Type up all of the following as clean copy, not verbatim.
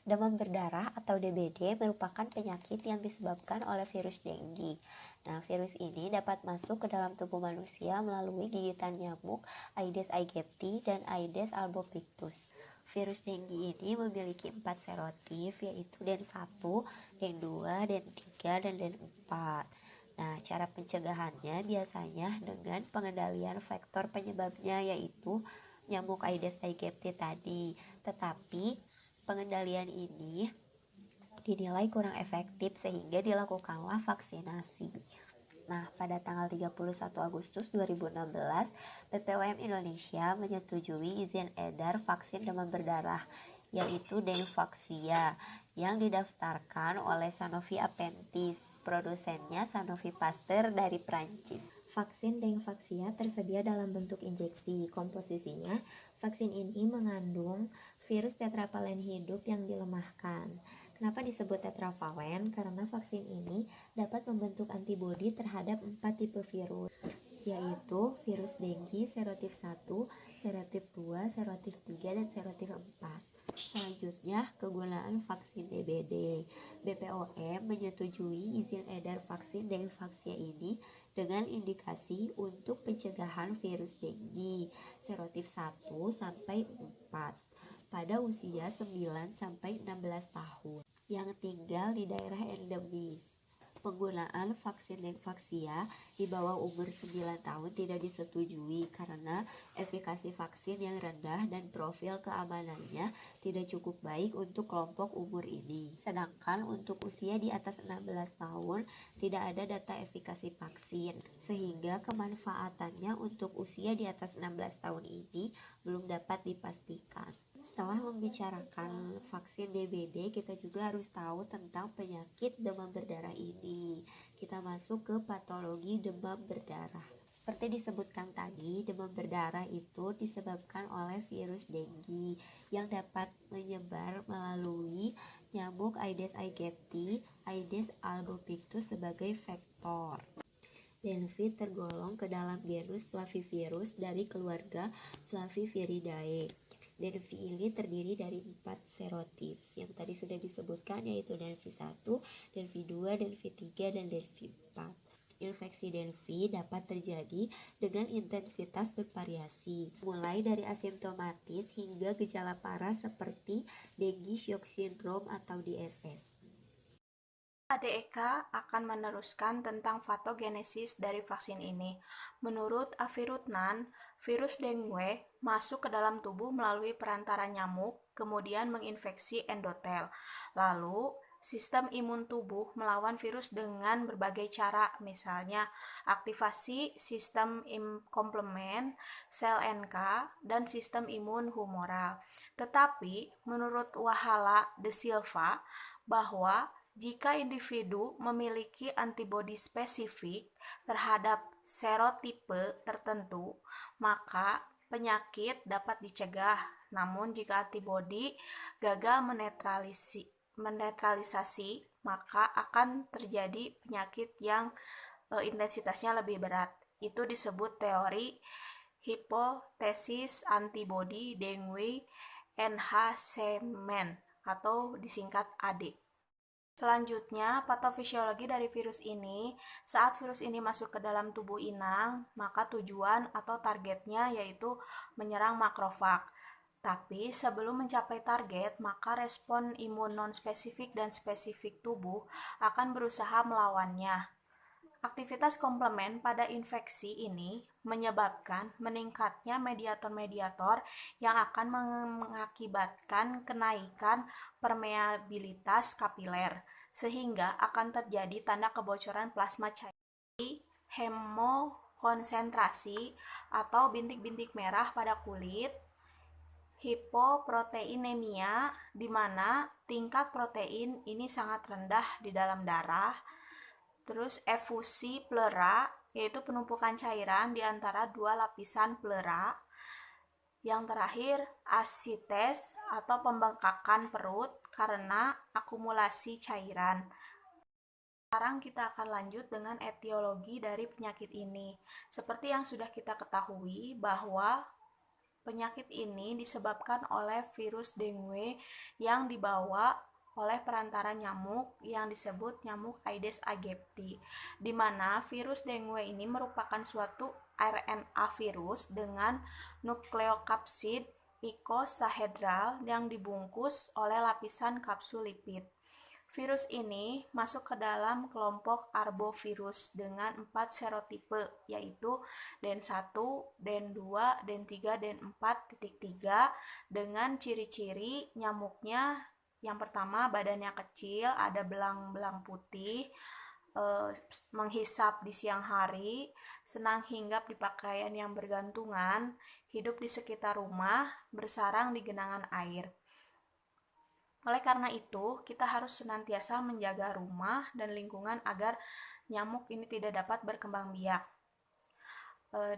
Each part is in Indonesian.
Demam berdarah atau DBD merupakan penyakit yang disebabkan oleh virus dengue. Nah, virus ini dapat masuk ke dalam tubuh manusia melalui gigitan nyamuk Aedes aegypti dan Aedes albopictus. Virus dengue ini memiliki 4 serotip, yaitu DEN1, DEN2, DEN3, dan DEN4. Nah, cara pencegahannya biasanya dengan pengendalian faktor penyebabnya, yaitu nyamuk Aedes aegypti tadi. Tetapi pengendalian ini dinilai kurang efektif sehingga dilakukanlah vaksinasi. Nah, pada tanggal 31 Agustus 2016, BPOM Indonesia menyetujui izin edar vaksin demam berdarah, yaitu Dengvaxia, yang didaftarkan oleh Sanofi Aventis. Produsennya Sanofi Pasteur dari Prancis. Vaksin Dengvaxia tersedia dalam bentuk injeksi. Komposisinya, vaksin ini mengandung virus tetrapalen hidup yang dilemahkan. Kenapa disebut tetravalen? Karena vaksin ini dapat membentuk antibodi terhadap 4 tipe virus, yaitu virus dengue serotip 1, serotip 2, serotip 3, dan serotip 4. Selanjutnya, kegunaan vaksin DBD. BPOM menyetujui izin edar vaksin Dengvaxia ini dengan indikasi untuk pencegahan virus dengue serotip 1 sampai 4 pada usia 9 sampai 16 tahun yang tinggal di daerah endemis. Penggunaan vaksin Dengvaxia di bawah umur 9 tahun tidak disetujui karena efikasi vaksin yang rendah dan profil keamanannya tidak cukup baik untuk kelompok umur ini. Sedangkan untuk usia di atas 16 tahun tidak ada data efikasi vaksin, sehingga kemanfaatannya untuk usia di atas 16 tahun ini belum dapat dipastikan. Setelah membicarakan vaksin DBD, kita juga harus tahu tentang penyakit demam berdarah ini. Kita masuk ke patologi demam berdarah. Seperti disebutkan tadi, demam berdarah itu disebabkan oleh virus dengue yang dapat menyebar melalui nyamuk Aedes aegypti, Aedes albopictus sebagai vektor. Dengue tergolong ke dalam genus Flavivirus dari keluarga Flaviviridae. Dengue ini terdiri dari 4 serotip yang tadi sudah disebutkan, yaitu Dengue 1, Dengue 2, Dengue 3, dan Dengue 4. Infeksi Dengue dapat terjadi dengan intensitas bervariasi, mulai dari asimptomatis hingga gejala parah seperti Dengue Shock Syndrome atau DSS. ADEK akan meneruskan tentang patogenesis dari vaksin ini. Menurut Avirutnan, virus dengue masuk ke dalam tubuh melalui perantara nyamuk, kemudian menginfeksi endotel. Lalu, sistem imun tubuh melawan virus dengan berbagai cara, misalnya aktivasi sistem komplement, sel NK, dan sistem imun humoral. Tetapi, menurut Wahala de Silva, bahwa jika individu memiliki antibodi spesifik terhadap serotipe tertentu, maka penyakit dapat dicegah. Namun jika antibodi gagal menetralisasi, maka akan terjadi penyakit yang intensitasnya lebih berat. Itu disebut teori hipotesis antibodi dengue enhancement atau disingkat AD. Selanjutnya, patofisiologi dari virus ini. Saat virus ini masuk ke dalam tubuh inang, maka tujuan atau targetnya yaitu menyerang makrofag. Tapi sebelum mencapai target, maka respon imun non-spesifik dan spesifik tubuh akan berusaha melawannya. Aktivitas komplement pada infeksi ini menyebabkan meningkatnya mediator-mediator yang akan mengakibatkan kenaikan permeabilitas kapiler, sehingga akan terjadi tanda kebocoran plasma cair, hemokonsentrasi atau bintik-bintik merah pada kulit, hipoproteinemia, di mana tingkat protein ini sangat rendah di dalam darah. Terus efusi pleura, yaitu penumpukan cairan di antara dua lapisan pleura. Yang terakhir, asites atau pembengkakan perut karena akumulasi cairan. Sekarang kita akan lanjut dengan etiologi dari penyakit ini. Seperti yang sudah kita ketahui bahwa Penyakit ini disebabkan oleh virus dengue yang dibawa oleh perantara nyamuk yang disebut nyamuk Aedes aegypti, di mana virus dengue ini merupakan suatu RNA virus dengan nukleokapsid icosahedral yang dibungkus oleh lapisan kapsul lipid. Virus ini masuk ke dalam kelompok arbovirus dengan 4 serotipe, yaitu DEN1, DEN2, DEN3, DEN4.3 dengan ciri-ciri nyamuknya. Yang pertama, badannya kecil, ada belang-belang putih, menghisap di siang hari, senang hinggap di pakaian yang bergantungan, hidup di sekitar rumah, bersarang di genangan air. Oleh karena itu, kita harus senantiasa menjaga rumah dan lingkungan agar nyamuk ini tidak dapat berkembang biak.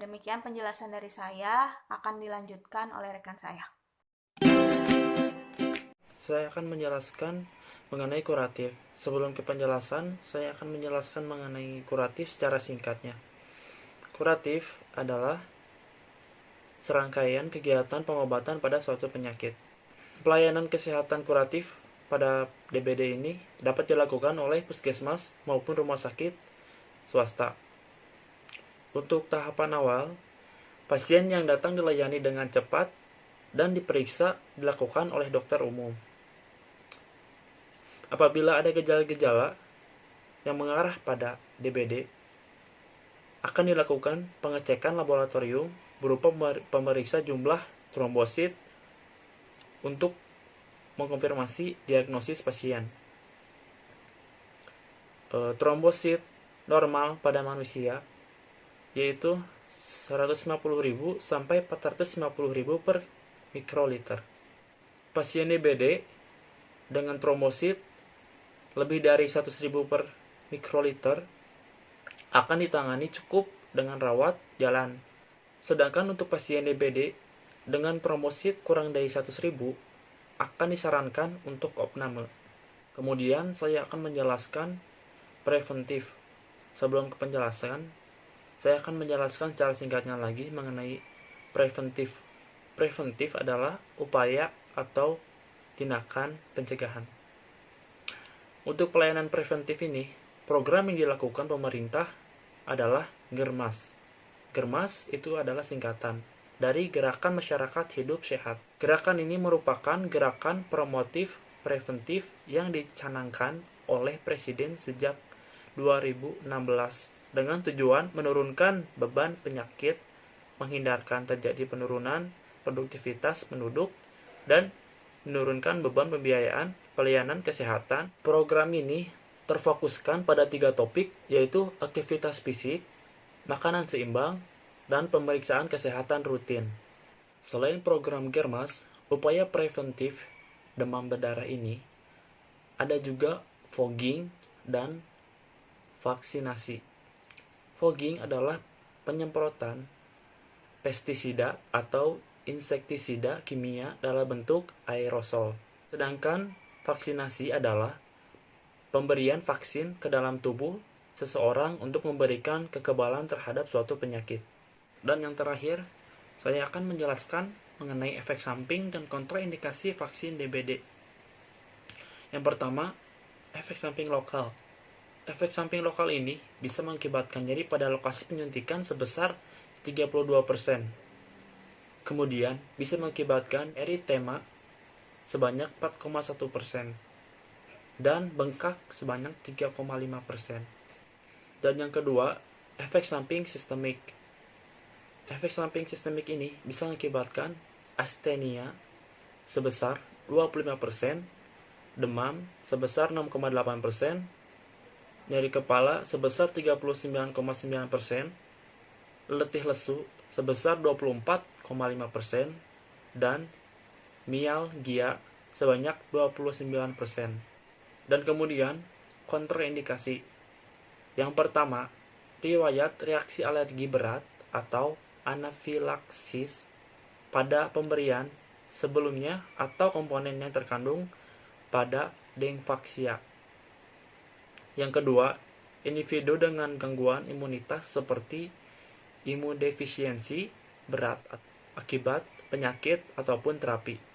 Demikian penjelasan dari saya, akan dilanjutkan oleh rekan saya. Saya akan menjelaskan mengenai kuratif. Sebelum ke penjelasan, saya akan menjelaskan mengenai kuratif secara singkatnya. Kuratif adalah serangkaian kegiatan pengobatan pada suatu penyakit. Pelayanan kesehatan kuratif pada DBD ini dapat dilakukan oleh puskesmas maupun rumah sakit swasta. Untuk tahapan awal, pasien yang datang dilayani dengan cepat dan diperiksa dilakukan oleh dokter umum. Apabila ada gejala-gejala yang mengarah pada DBD, akan dilakukan pengecekan laboratorium berupa pemeriksa jumlah trombosit untuk mengkonfirmasi diagnosis pasien. Trombosit normal pada manusia yaitu 150.000 sampai 450.000 per mikroliter. Pasien DBD dengan trombosit lebih dari 100.000 per mikroliter akan ditangani cukup dengan rawat jalan. Sedangkan untuk pasien DBD dengan trombosit kurang dari 100.000 akan disarankan untuk opname. Kemudian saya akan menjelaskan preventif. Sebelum ke penjelasan, saya akan menjelaskan secara singkatnya lagi mengenai preventif. Preventif adalah upaya atau tindakan pencegahan. Untuk pelayanan preventif ini, program yang dilakukan pemerintah adalah GERMAS. GERMAS itu adalah singkatan dari Gerakan Masyarakat Hidup Sehat. Gerakan ini merupakan gerakan promotif preventif yang dicanangkan oleh Presiden sejak 2016 dengan tujuan menurunkan beban penyakit, menghindarkan terjadi penurunan produktivitas penduduk, dan menurunkan beban pembiayaan pelayanan kesehatan. Program ini terfokuskan pada 3 topik, yaitu aktivitas fisik, makanan seimbang, dan pemeriksaan kesehatan rutin. Selain program GERMAS, upaya preventif demam berdarah ini ada juga fogging dan vaksinasi. Fogging adalah penyemprotan pestisida atau insektisida kimia dalam bentuk aerosol. Sedangkan vaksinasi adalah pemberian vaksin ke dalam tubuh seseorang untuk memberikan kekebalan terhadap suatu penyakit. Dan yang terakhir, saya akan menjelaskan mengenai efek samping dan kontraindikasi vaksin DBD. Yang pertama, efek samping lokal. Efek samping lokal ini bisa mengakibatkan nyeri pada lokasi penyuntikan sebesar 32%. Kemudian, bisa mengakibatkan eritema sebanyak 4,1% dan bengkak sebanyak 3,5%. Dan yang kedua, efek samping sistemik. Efek samping sistemik ini bisa mengakibatkan astenia sebesar 25%, demam sebesar 6,8%, nyeri kepala sebesar 39,9%, letih lesu sebesar 24,5%, dan mialgia sebanyak 29%. Dan kemudian, kontraindikasi. Yang pertama, riwayat reaksi alergi berat atau anafilaksis pada pemberian sebelumnya atau komponen yang terkandung pada Dengvaxia. Yang kedua, individu dengan gangguan imunitas seperti imunodefisiensi berat akibat penyakit ataupun terapi.